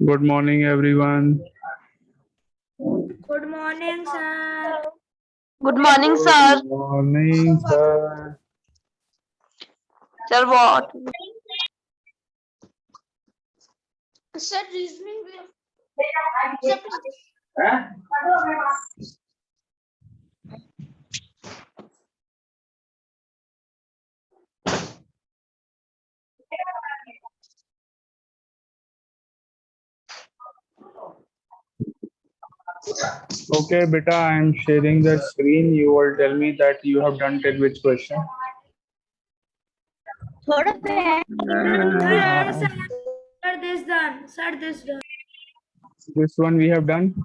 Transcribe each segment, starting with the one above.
Good morning, everyone. Good morning, sir. Good morning, sir. Good morning, sir. Sir, what? Sir, reasoning. Okay, beta, I'm sharing the screen. You will tell me that you have done till which question. Sir, this done. Sir, this done. This one we have done.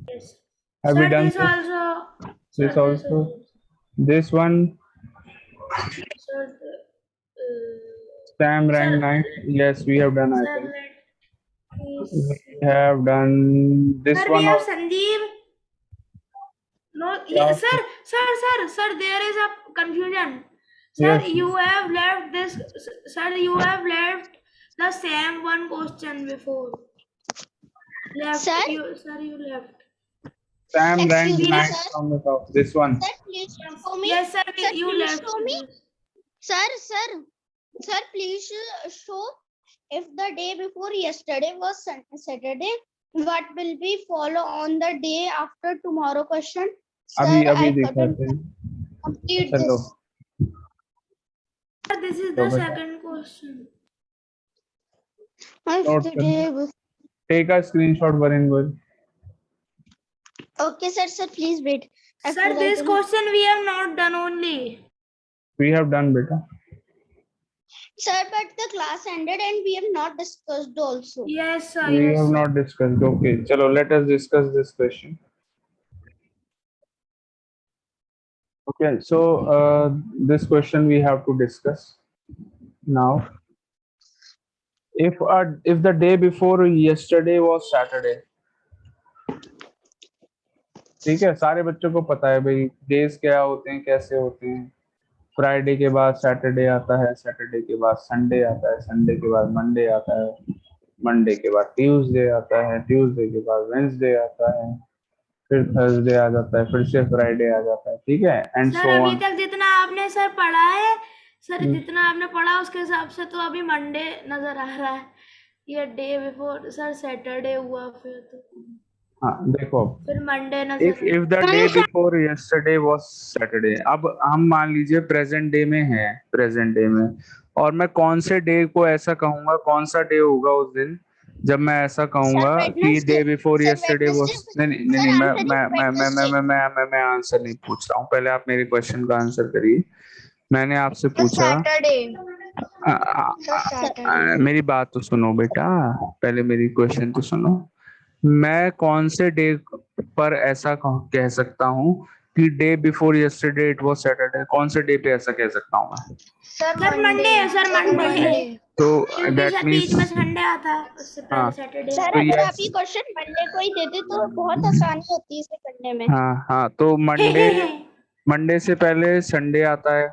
Yes. Have we Sir, done this this? also. This Sir, this also. also. This one. Sir, Sam rank sir, 9. Yes, we have done. I sir, think let me we see. have done this Sir, we one. have Or Sandeep. No, yeah, sir, there is a confusion. Sir, yes. you have left this. Sir, you have left the same one question before. Left. Sir? You left. Sam rank Excuse me, 9 sir. from the top. This one. Sir, please show me. Yes, sir, Sir, you please left. show me. Sir, please show if the day before yesterday was Saturday, what will be follow on the day after tomorrow question? Sir, अभी I दिखाते couldn't हैं. complete चलो. this. This is तो the बता. second question. If Note the कर. day before. Take a screenshot, Varingul. Okay, sir, please wait. Sir, this question we have not done only. We have done, beta. Sir, but the class ended and we have not discussed also. Yes, sir. We Yes, have sir. not discussed. Okay, chalo, let us discuss this question. Okay, so this question we have to discuss now. If the day before yesterday was Saturday, ठीक है, सारे बच्चों को पता है भाई days क्या होते हैं, कैसे होते हैं. फ्राइडे के बाद सैटरडे आता है, सैटरडे के बाद संडे आता है, संडे के बाद मंडे आता है, मंडे के बाद ट्यूसडे आता है, ट्यूसडे के बाद वेंसडे आता है, फिर थर्सडे आ जाता है, फिर से फ्राइडे आ जाता है. ठीक है, एंड सर सो अभी ऑन. तक जितना आपने सर पढ़ा है, सर जितना आपने पढ़ा उसके हिसाब से तो अभी मंडे नजर आ रहा है. ये डे बिफोर सर सैटरडे हुआ, फिर तो हाँ देखो, फिर मंडे नजर if the day before yesterday was Saturday, अब हम मान लीजिए प्रेजेंट डे में है, प्रेजेंट डे में, और मैं कौन से डे को ऐसा कहूंगा, कौन सा डे होगा उस दिन जब मैं ऐसा कहूंगा कि डे बिफोर yesterday was. नहीं नहीं नहीं, मैं आंसर नहीं पूछ रहा हूँ, पहले आप मेरे क्वेश्चन का आंसर करिए. मैंने आपसे पूछा, मेरी बात तो सुनो बेटा, पहले मेरी क्वेश्चन तो सुनो. मैं कौन से डे पर ऐसा कह सकता हूँ कि day before yesterday it was Saturday, कौन से डे पे ऐसा कह सकता हूँ मैं? सर मंडे है, सर मंडे. तो क्योंकि दैट सर मीन्स बीच में संडे आता है, उससे हाँ. पहले सैटरडे. सर तो अगर yes. आप ये क्वेश्चन मंडे को ही देते तो बहुत आसानी होती है इसे करने में. हाँ, तो मंडे से पहले संडे आता है.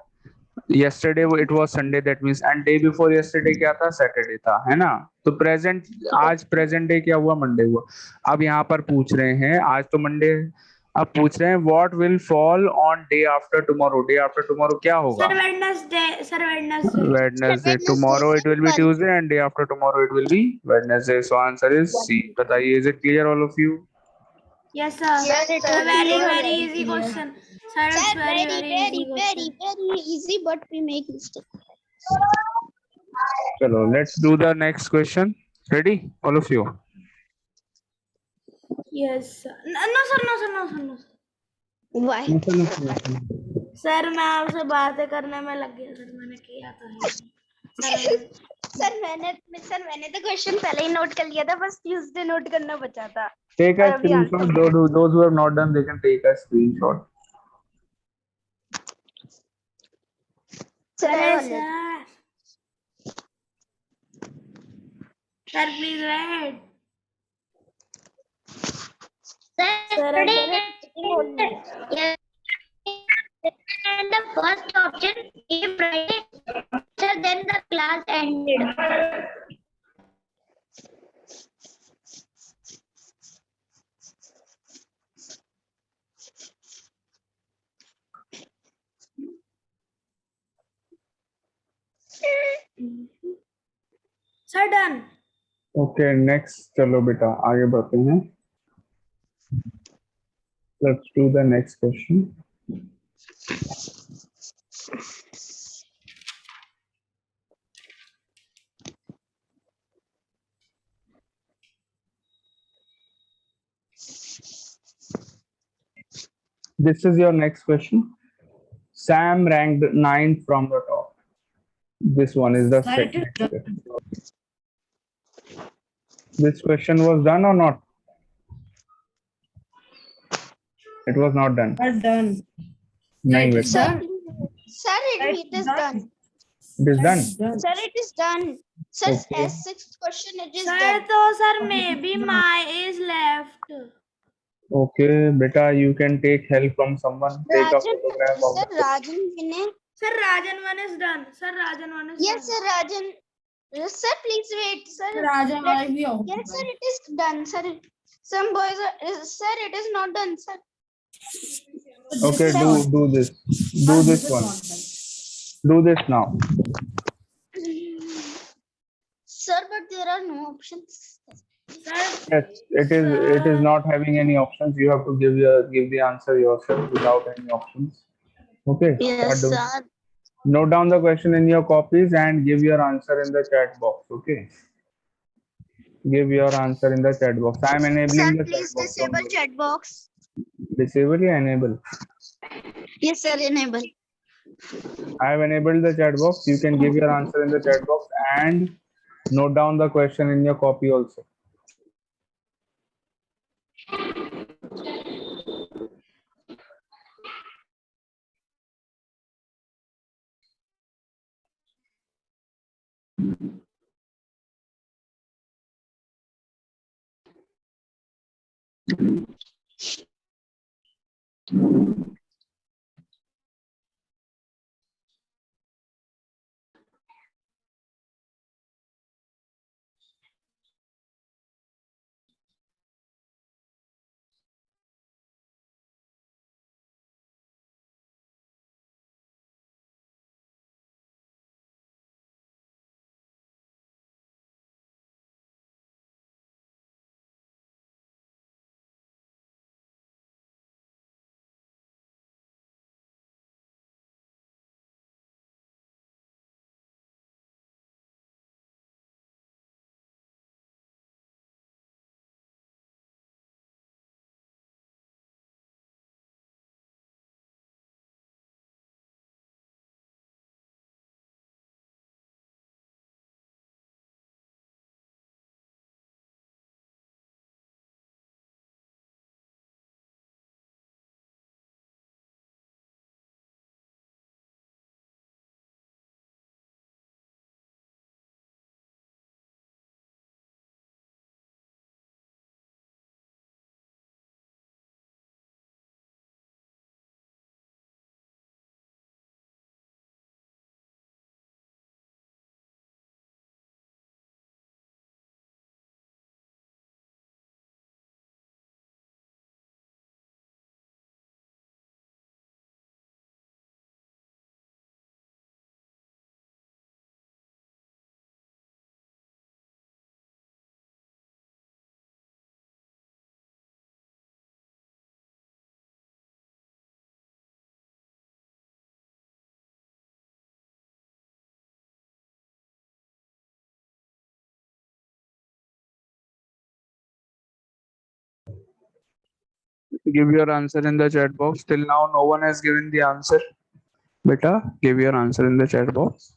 yesterday it was Sunday, that means, and day before yesterday क्या था, सैटरडे था, है ना. तो प्रेजेंट, आज प्रेजेंट डे क्या हुआ, मंडे हुआ. अब यहाँ पर पूछ रहे हैं, आज तो मंडे है, अब पूछ रहे हैं what will fall on day after tomorrow. Day after tomorrow क्या होगा? Sir Wednesday. Sir Wednesday. Wednesday. Tomorrow it will be Tuesday and day after tomorrow it will be Wednesday. So answer is C. बताइए, is it clear all of you? Yes, sir. Yes, it was Very easy question. Sir, it's very easy question. very easy, but we make mistake. चलो, let's do the next question. Ready, all of you? Yes, sir. No, sir. Why? Sir मैं आपसे बातें करने में लग गया, sir मैंने किया था. सर मैंने तो क्वेश्चन पहले ही नोट कर लिया था, बस ट्यूसडे नोट करना बचा था. Take a screenshot. Those who have not done, they can take a screenshot. Sir, please wait. Saturday and the first option is Friday. Sir, then the class ended. Sir done. Okay next, चलो बेटा आगे बढ़ते हैं. Let's do the next question. This is your next question. Sam ranked 9th from the top. This one is the second question. This question was done or not? It was not done. Done. नहीं It बेटा. is Sir, done. sir, it is done. It is done. Sir, it is done. Sir, Okay. as sixth question, it is sir done. तो sir may be my is left. Okay, beta, you can take help from someone. Take a Rajan, photograph of sir, the. Rajan Vinay. Sir Rajan one is done. Sir Rajan one is Yes, sir, Rajan. Sir, please wait, sir. Raja Let- will be off. Yes, sir, it is done, sir. Some boys are, sir, it is not done, sir. Okay, do this. Do this one. Do this now. Sir, but there are no options. Sir Yes, it is not having any options. You have to give the answer yourself without any options. Okay. Yes, start doing. sir. Note down the question in your copies and give your answer in the chat box. Okay. Give your answer in the chat box. I am enabling Sir, the please chat box. Don't disable worry. chat box. Disable or enable? Yes, sir, enable. I have enabled the chat box. You can give your answer in the chat box and note down the question in your copy also. Give your answer in the chat box. Till now, no one has given the answer. Beta, give your answer in the chat box.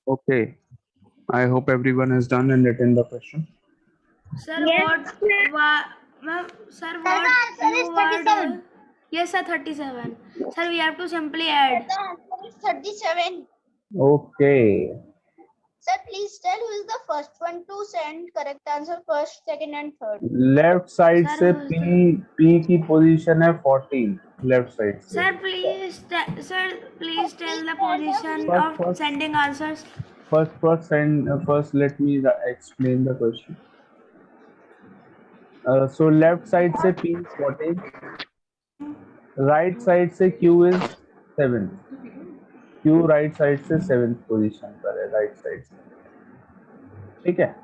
Okay. I hope everyone has done and written the question. Sir, Yes, ma'am, sir, sir, what the answer you is are 37. doing? Yes, sir, 37. Sir, we have to simply add. The answer is 37. Okay. Sir, please tell who is the first one to send correct answer first, second, and third. Left side Sir, से who is the? P की position है 14 left side से. Sir, please, sir, please tell Please the tell the position First, of first, sending answers. first, let me explain the question. So left side से P is 14, right side से Q is 7. Q right side से 7th position पर है, right side से. ठीक है.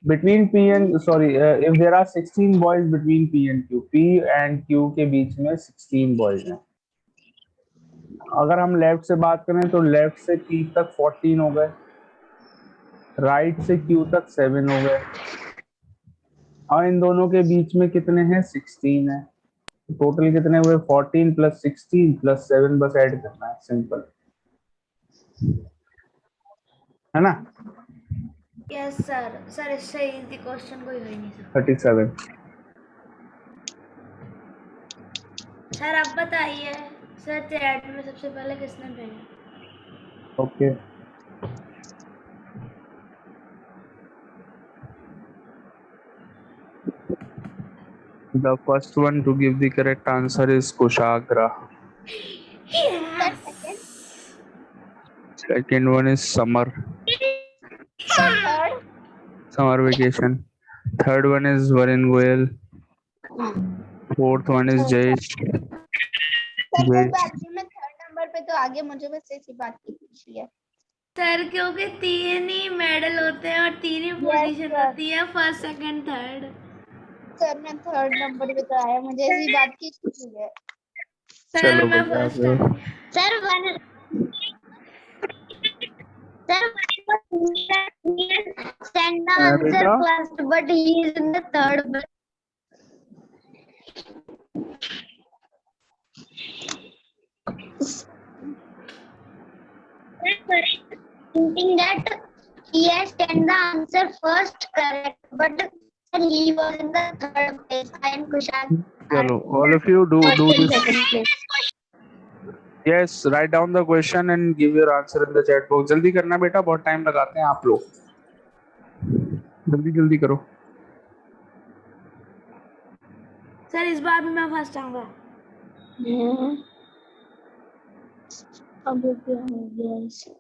Between P and sorry, if there are 16 boys between P and Q, P and Q के बीच में 16 boys हैं. अगर हम लेफ्ट से बात करें तो लेफ्ट से P तक 14 हो गए, राइट से Q तक 7 हो गए, और इन दोनों के बीच में कितने हैं? 16 है. टोटल कितने हुए? 14 प्लस 16 प्लस 7, बस ऐड करना है, सिंपल है ना. Yes, sir. Sir, इससे easy question कोई है नहीं सर. 37. सर आप बताइए, सर चैट में सबसे पहले किसने भेजा? Okay. The first one to give the correct answer is Kushagra. Sir, Yes. second. Second one is Summer Sir, third. vacation. Third one is Varun Goyal. Fourth one is Jayesh. Sir कोई बात नहीं, मैं third number पे तो आगे, मुझे बस ऐसी बात की पूछी है. सर क्योंकि 3 ही मेडल होते हैं और 3 ही पोजीशन sir. होती है, फर्स्ट सेकंड थर्ड. सर मैं थर्ड नंबर पे तो आया, मुझे ऐसी बात की पूछी है. सर चलो मैं भैया, first time. Sir one. Sir send the answer बेटा first, but he is in the third. Thinking that he has sent the answer first correct, but he was in the third place. I am Kushal. चलो, all of you do this. Second place. Yes, write down the question and give your answer in the chat box. जल्दी करना बेटा, बहुत time लगाते हैं आप लोग. जल्दी जल्दी करो. सर इस बार भी मैं फर्स्ट आऊंगा. अब क्या हो गया?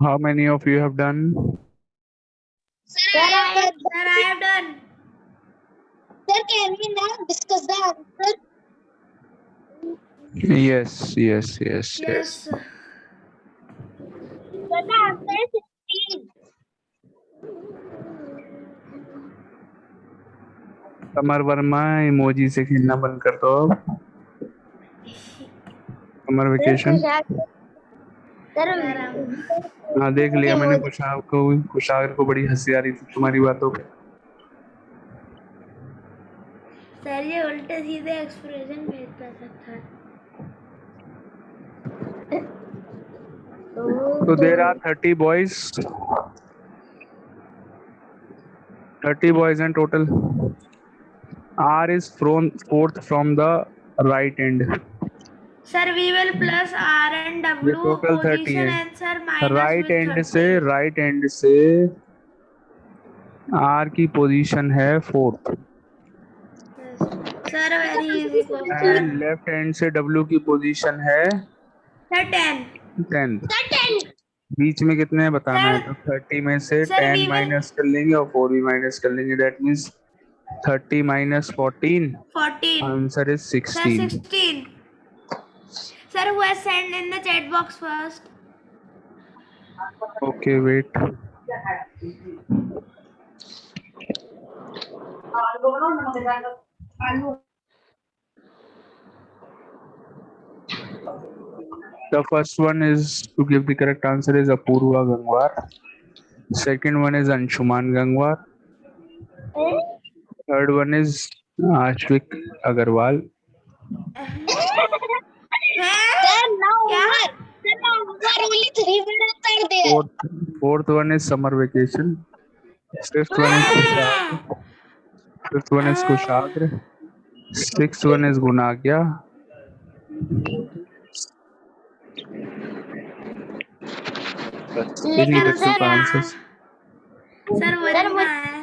How many of you have done? Sir, I have done. Sir, I have done. Sir, can we now discuss the answer? Yes, yes, yes, Yes. yes. Sir, the answer is 16. Summer Verma emoji से खेलना बंद कर दो अब। Summer vacation. Sir, हाँ देख लिया मैंने, कुशागर को बड़ी हंसी आ रही थी तुम्हारी बातों पे। सर ये उल्टे सीधे एक्सप्रेशन भेजता था। So there are 30 boys. 30 boys in total. R is fourth from the right end. Sir, we will plus R and ये W total 30 position है। and sir minus right with and 30. से R की position है 4th Yes. Sir, very easy question. And left hand से W की position है Sir, 10. 10th। बीच में कितने हैं बताना है, तो 30 में से Sir, 10 we will- माइनस कर लेंगे और 4 भी माइनस कर लेंगे, that means 30 minus 14, 14. answer is Sir, 16. 16. Sir, who has sent in the chat box first? Okay, wait. The first one is to give the correct answer is Apurva Gangwar. Second one is Anshuman Gangwar. Third one is Ashvik Agarwal. Sir, now Yeah. over only 3 minutes are there. Fourth one is Summer Vacation. Fifth one is Kushagra. Fifth one is Kushagra. Sixth one is Gunagya. Any Sir, different answers? Sir, Varina है.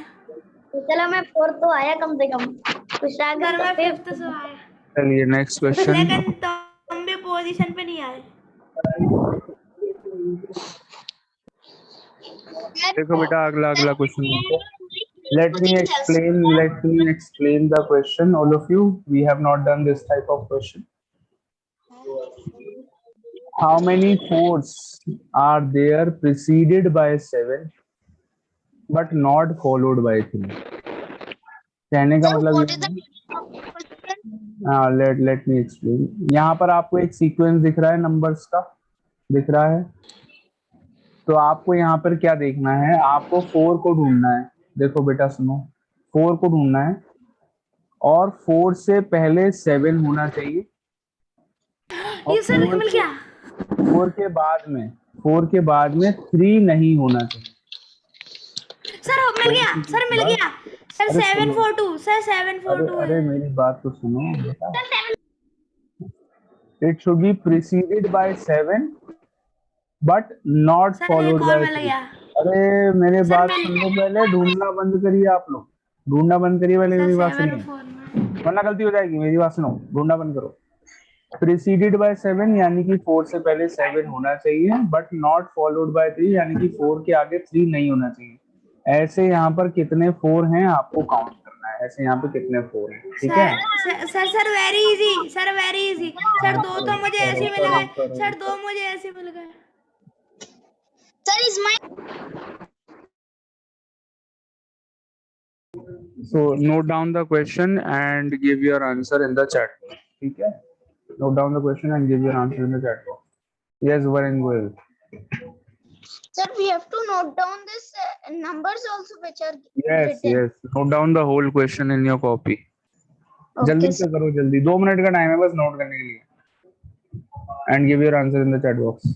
चलो मैं 4th तो आया कम से कम। Sir, Kushagra मैं तो 5th से आया. चलिए नेक्स्ट क्वेश्चन। लेकिन तुम भी पोजीशन पे नहीं आए. देखो बेटा अगला question. Let me explain the question, all of you. We have not done this type of question. How many fours are there preceded by 7 but not followed by 3? कहने का मतलब let me explain. यहाँ पर आपको एक sequence दिख रहा है, नंबर्स का दिख रहा है, तो आपको यहाँ पर क्या देखना है, आपको 4 को ढूंढना है। देखो बेटा सुनो, 4 को ढूंढना है और 4 से पहले 7 होना चाहिए और ये सर मिल गया. 4 के बाद में 3 नहीं होना चाहिए। सर मिल गया. सर मिल गया. सर 742. सर 742 अरे मेरी बात तो सुनो बेटा। It should be preceded by 7 but not sir followed एक by और मिल 3. गया. अरे मेरे सर बात मिल सुन लो पहले, ढूंढना बंद करिए आप लोग, ढूंढना बंद करिए पहले, सर मेरी बात सुनिए 704 में. वरना गलती हो जाएगी। मेरी बात सुनो, ढूंढना बंद करो। प्रीसीडेड बाय 7 यानी कि 4 से पहले 7 होना चाहिए बट नॉट फॉलोड बाय 3 यानी कि 4 के आगे 3 नहीं होना चाहिए। ऐसे यहाँ पर कितने 4 हैं आपको काउंट करना है, ऐसे यहाँ पे कितने 4 हैं, ठीक है। Sir very easy. Sir very easy. Sir दो तो मुझे ऐसे मिल गए. सर दो मुझे ऐसे मिल गए. Sir is my So note down the question and give your answer in the chat box. ठीक है, note down the question and give your answer in the chat box. Yes, Varun Goel. Sir, we have to note down this numbers also which are Yes, written. yes. Note down the whole question in your copy. Okay, जल्दी sir. से करो, जल्दी 2 minute का time है बस note करने के लिए। And give your answer in the chat box.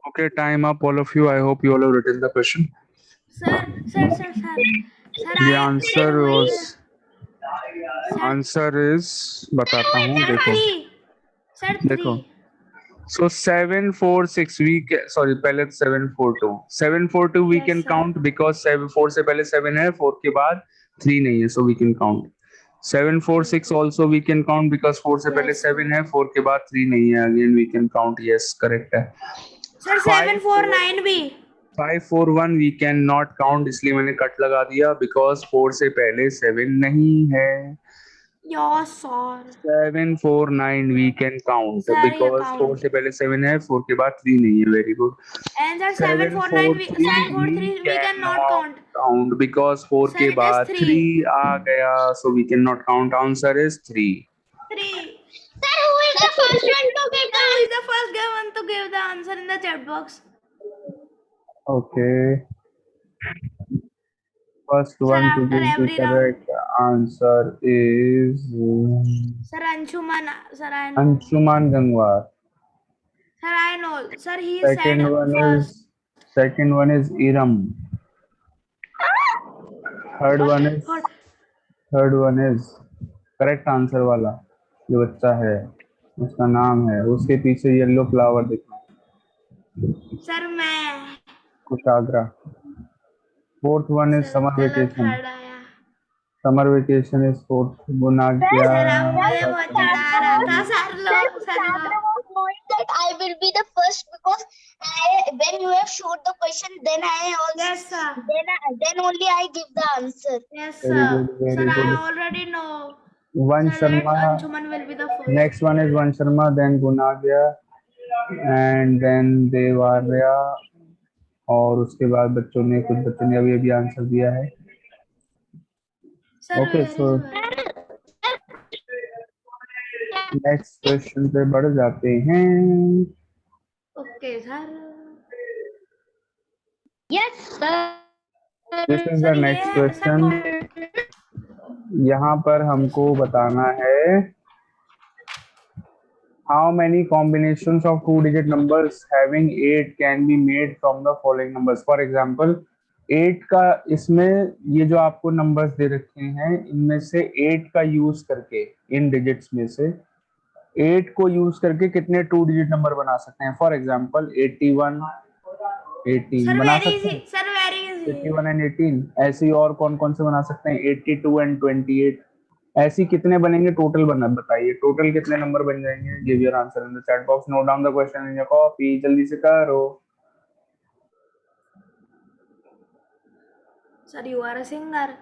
Okay, time up, all of you. I hope you all have written the question. Sir, The I answer sir वही was sir answer is बताता हूँ sir देखो 3 sir देखो 3 So 746 we can, sorry पहले 742 742 we yes can sir count because 4 से पहले 7 है 4 के बाद 3 नहीं है so we can count 746 also we can count because 4 से पहले yes 7 sir है 4 के बाद 3 नहीं है again we can count yes correct है sir 5 749 भी 541 we can not count इसलिए मैंने कट लगा दिया because 4 से पहले 7 नहीं है yes sir 749 we can count sir ये because 4 count से पहले 7 है 4 के बाद 3 नहीं है very good and sir 749 743 we 743 we cannot cannot count count because 4 sir के it is बाद 3 3 आ गया so we cannot count answer is 3 3 Sir, who is the first one to give sir who is the first one to give the answer in the chat box okay first sir one to after give the every round correct answer is sir Anshuman sir I know Anshuman Gangwar sir I know sir he said second one first is Iram third one is what third one is correct answer वाला जो बच्चा है उसका नाम है उसके पीछे yellow flower दिखना sir मैं Kushagra fourth one is sir summer चलो वेकेशन थर्ड आया इज फोर्थ बुनाग्या सर अब मुझे third बहुत one is चढ़ा रहा था sir low Sir, sir low Kusagra was knowing that I will be the first because when you have showed the question, then I also yes sir then only I give the answer. yes very sir good sir very I good already know one sir that Sharma Anshuman will be the first next one is one Sharma then गुनाग्या and then देवार्या और उसके बाद बच्चों ने कुछ बच्चों ने अभी अभी आंसर दिया है sir okay where so is where next question पे बढ़ जाते हैं okay sir Yes, sir. This is sir the ये नेक्स्ट है sir क्वेश्चन यहाँ पर हमको बताना है how many combinations of two digit numbers having 8 can be made from the following numbers for example 8 का इसमें ये जो आपको नंबर्स दे रखे हैं इनमें से 8 का यूज करके इन डिजिट्स में से 8 को यूज करके कितने टू डिजिट नंबर बना सकते हैं फॉर एग्जांपल 81 18 sir बना very सकते easy हैं sir very easy 81 एंड 18 ऐसे ही और कौन कौन से बना सकते हैं 82 एंड 28 ऐसी कितने बनेंगे टोटल बना बताइए टोटल कितने नंबर बन जाएंगे give your answer in the chat box note down the question in your copy जल्दी से करो sir you are a singer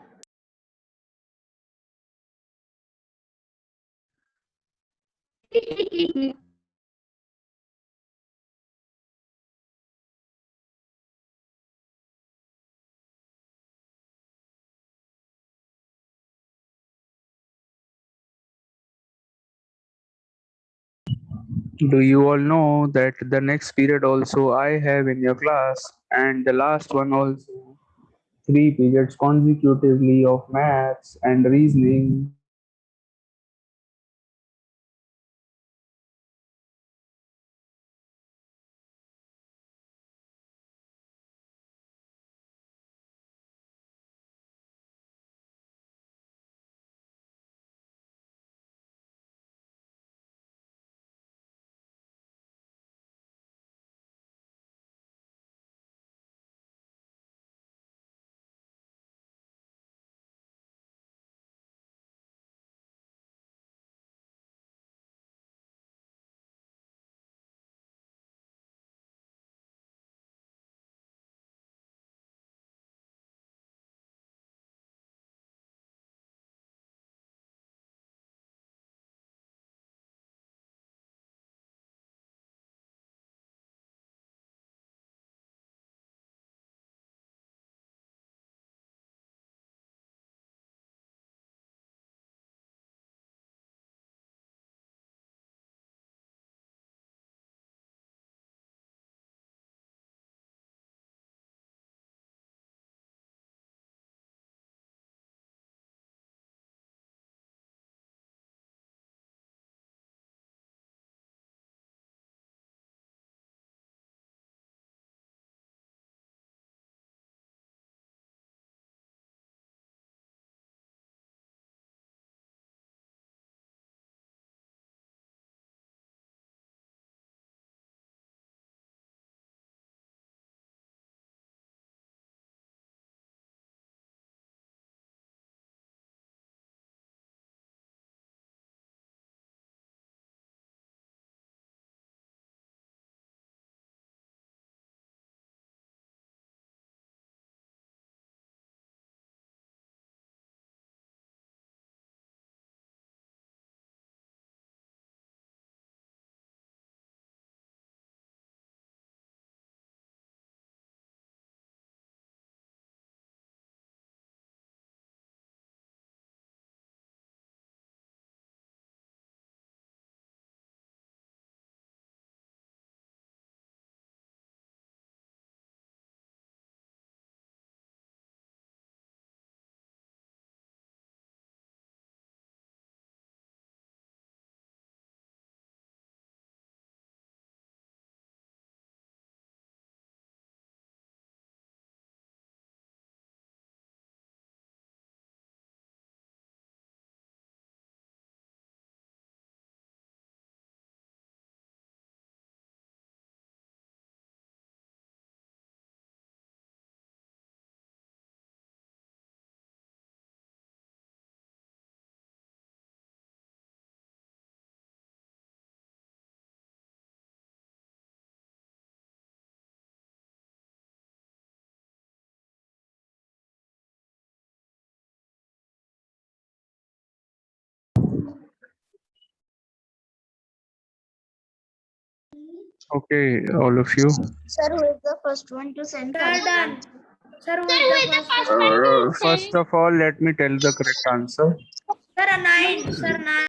do you all know that the next period also I have in your class and the last one also 3 periods consecutively of maths and reasoning Okay, all of you. Sir, who is the first one to send Sir, correct done. answer? Sir, who Sir, is who the is the first first one? one to First send? of all, let me tell the correct answer. Sir, a 9. Sir, 9.